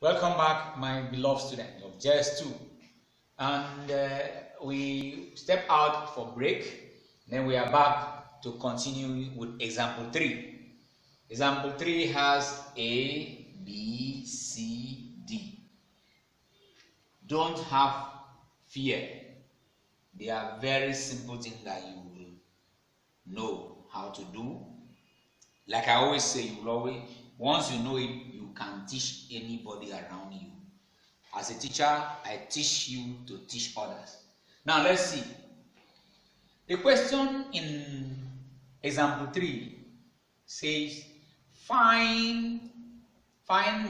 Welcome back, my beloved student of JS2. And we step out for break. Then we are back to continue with example 3. Example 3 has A, B, C, D. Don't have fear. They are very simple things that you will know how to do. Like I always say, once you know it, you can teach anybody around you. As a teacher, I teach you to teach others. Now let's see. The question in example 3 says, find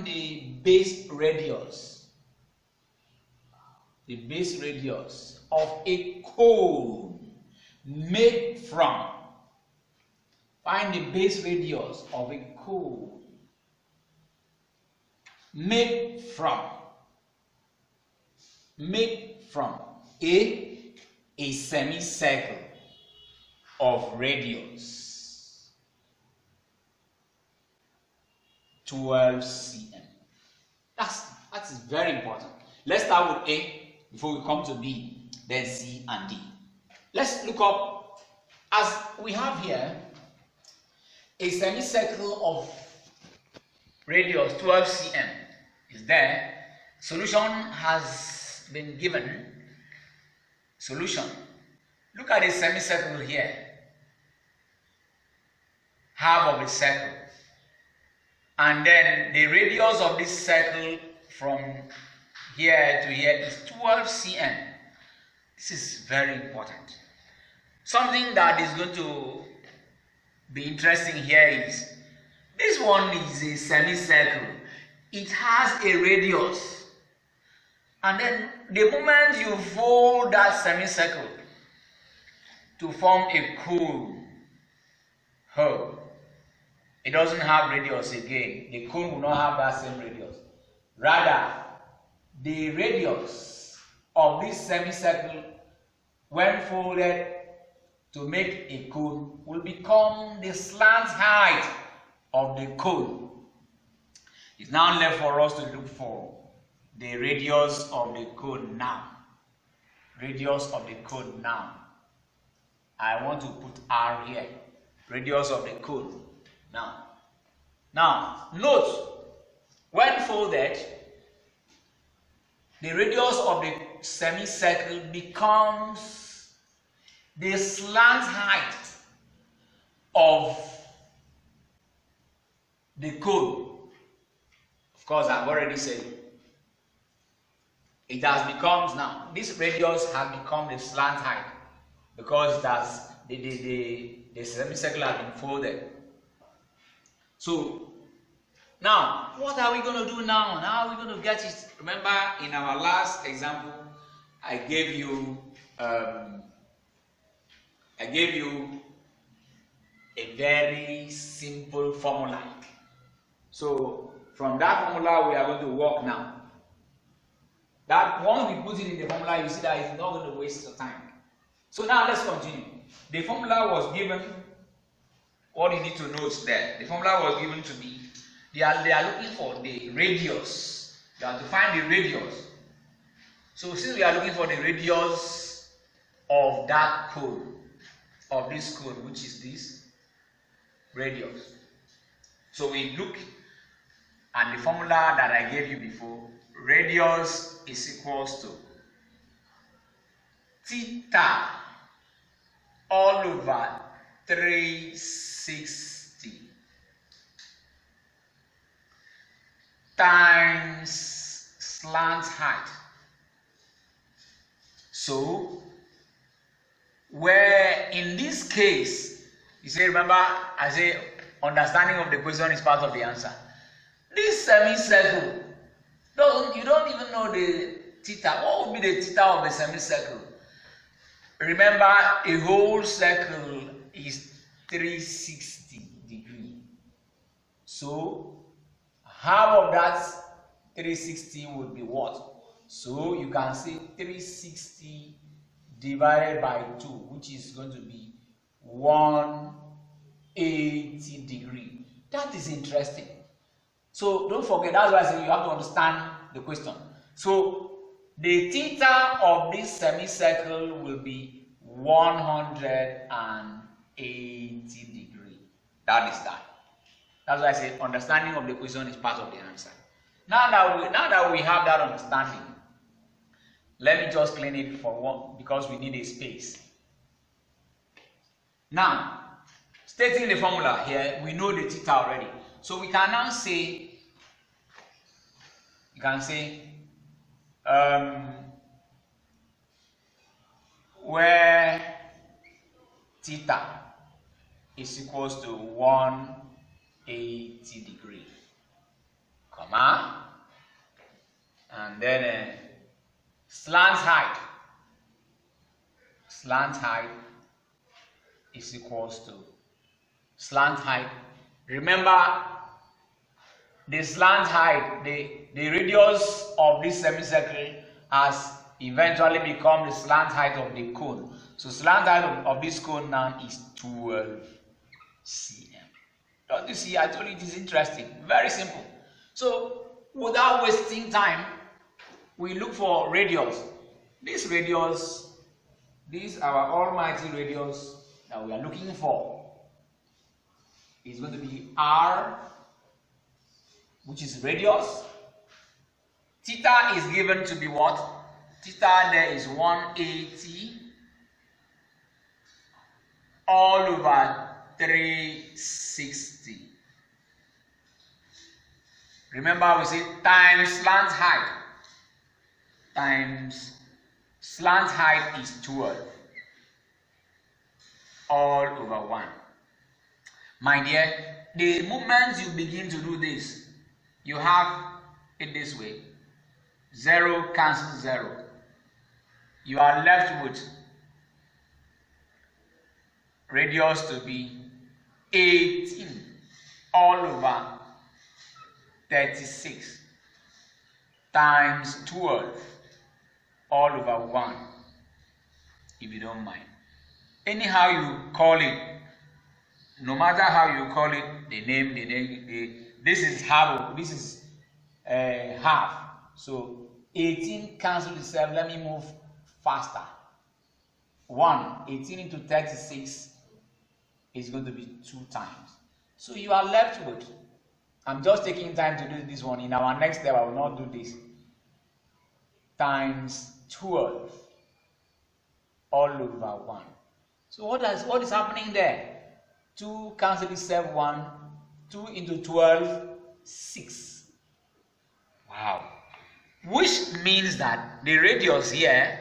the base radius of a cone made from. Find the base radius of a cone made from a semicircle of radius 12 cm. That is very important. Let's start with A before we come to B, then C and D. Let's look up, as we have here, a semicircle of radius 12 cm is there. Solution has been given. Solution. Look at a semicircle here. Half of a circle. And then the radius of this circle from here to here is 12 cm. This is very important. Something that is going to be interesting here is this one is a semicircle. It has a radius. And then the moment you fold that semicircle to form a cone, it doesn't have radius again. The cone will not have that same radius. Rather, the radius of this semicircle, when folded to make a cone, will become the slant height of the cone. It's now left for us to look for the radius of the cone now. Radius of the cone now. I want to put R here. Radius of the cone now. Now, note, when folded, the radius of the semicircle becomes the slant height of the cone. Of course, I've already said it has become now. This radius has become the slant height because that's the semicircle has been folded. So now, what are we going to do now? How are we going to get it? Remember, in our last example, I gave you a very simple formula. So from that formula, we are going to work now. That once we put it in the formula, you see that it's not going to waste your time. So now let's continue. The formula was given. What you need to know is that the formula was given to me. They are looking for the radius. They have to find the radius. So since we are looking for the radius of that cone, of this cone, which is this radius. So we look at the formula that I gave you before. Radius is equals to theta all over 360 times slant height. So, where in this case, you say, remember, I say understanding of the question is part of the answer. This semicircle, you don't even know the theta. What would be the theta of a semicircle? Remember, a whole circle is 360 degrees. So, half of that 360 would be what? So, you can say 360 divided by 2, which is going to be 180 degrees. That is interesting. So don't forget, that's why I say you have to understand the question. So the theta of this semicircle will be 180 degrees. That is that. That's why I say understanding of the question is part of the answer. Now that we have that understanding, let me just clean it for one because we need a space. Now, stating the formula here, we know the theta already. So we can now say, you can say, where theta is equals to 180 degrees, comma, and then slant height is equals to slant height. Remember, the slant height, the radius of this semicircle has eventually become the slant height of the cone. So slant height of this cone now is 12 cm. Don't you see? I told you it is interesting. Very simple. So without wasting time, we look for radius. This radius, this our almighty radius that we are looking for, is going to be r, which is radius. Theta is given to be what? Theta there is 180 all over 360. Remember, we say times slant height. Times slant height is 12 all over 1. My dear, the moment you begin to do this, you have it this way. 0 cancels 0. You are left with radius to be 18 all over 36 times 12 all over 1, if you don't mind. Anyhow you call it, no matter how you call it, this is half, this is half. So 18 cancel itself. Let me move faster. 18 into 36 is going to be 2 times. So you are left with, I'm just taking time to do this one. In our next step, I will not do this. Times 12 all over 1. So what is happening there? 2 cancel itself 1. 2 into 12, 6. Wow. Which means that the radius here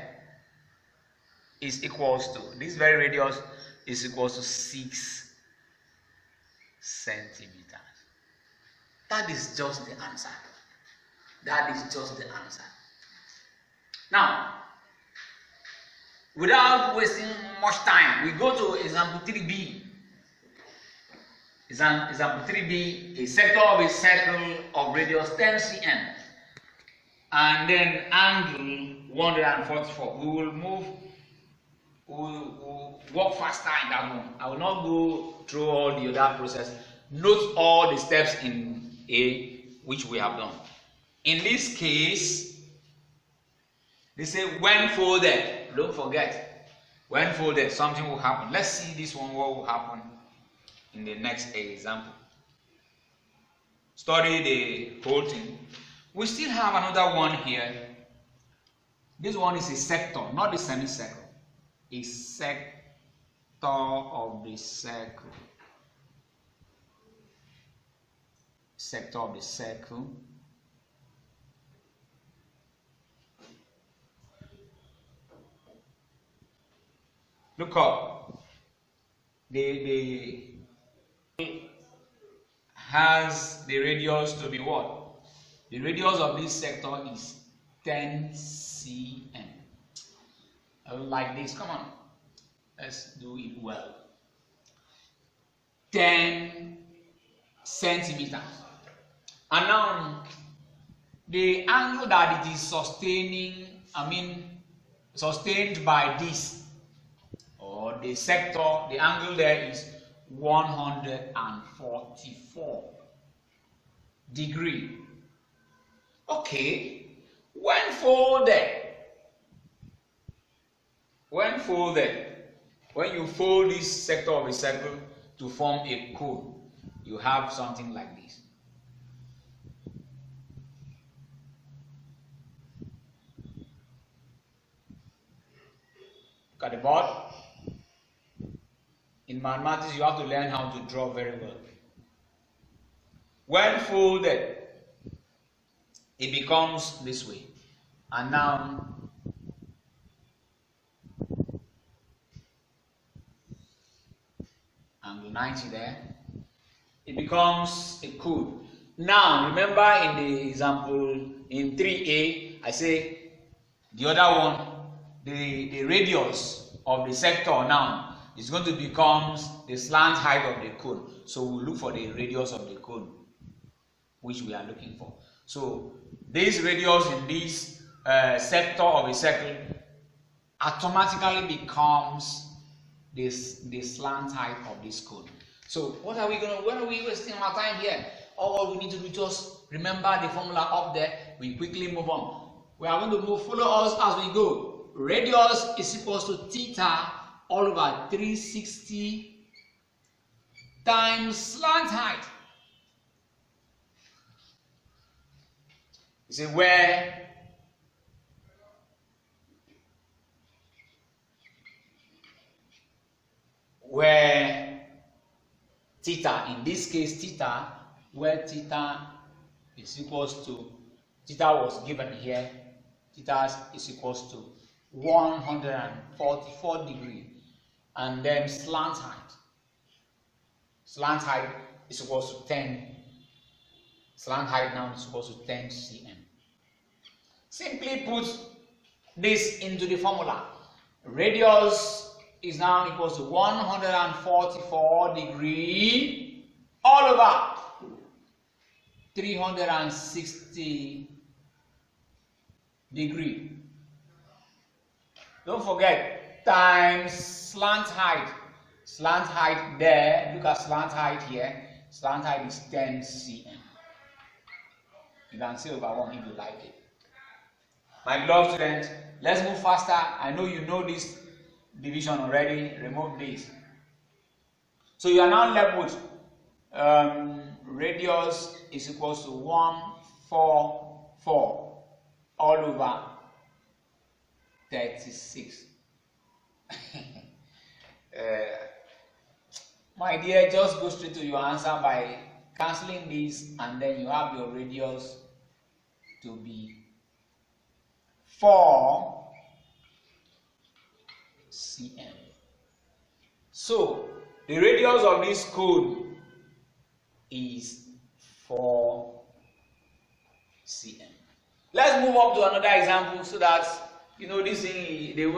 is equals to, this very radius is equals to 6 centimeters. That is just the answer. That is just the answer. Now, without wasting much time, we go to example 3b. Example 3b, a sector of a circle of radius 10 cm and then angle 144. We will move, we'll walk faster in that one. I will not go through all the other process. Note all the steps in A which we have done. In this case, they say when folded, don't forget, when folded, something will happen. Let's see this one, what will happen in the next example. Study the whole thing. We still have another one here. This one is a sector, not the semicircle. A sector of the circle. Sector of the circle. Look up. The has the radius to be what? The radius of this sector is 10 cm. Like this. Come on. Let's do it well. 10 centimeters. And now the angle that it is sustaining, sustained by this, or the sector, the angle there is 144. degree. Okay, when folded, when you fold this sector of a circle to form a cone, you have something like this. Look at the board. In mathematics, you have to learn how to draw very well. When folded, it becomes this way. And now, angle 90 there, it becomes a cone. Now, remember in the example in 3a, I say the other one, the radius of the sector now is going to become the slant height of the cone. So we'll look for the radius of the cone, which we are looking for. So this radius in this sector of a circle automatically becomes the slant height of this cone. So what are we wasting our time here? All we need to do is just remember the formula up there. We quickly move on. We are going to follow us as we go. Radius is equals to theta all over 360 times slant height. You see where theta, in this case theta, where theta is equals to, theta was given here, theta is equals to 144 degree, and then slant height is equals to 10. Slant height now is equals to 10 cm. Simply put this into the formula. Radius is now equals to 144 degree all over 360 degree. Don't forget, times slant height. Slant height there, look at slant height here. Slant height is 10 cm. You can say over 1 if you like it. My beloved students, let's move faster. I know you know this division already. Remove this. So you are now left with radius is equals to 144 all over 36. My dear, just go straight to your answer by cancelling this, and then you have your radius to be 4 cm. So the radius of this cone is 4 cm. Let's move up to another example so that you know this thing, the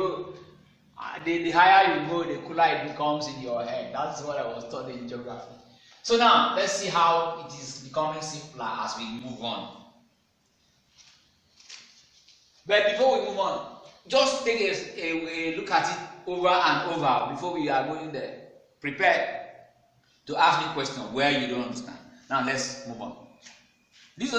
higher you go, the cooler it becomes in your head. That's what I was taught in geography. So now let's see how it is becoming simpler as we move on. But before we move on, just take a look at it over and over before we are going there. Prepare to ask me questions where you don't understand. Now let's move on. This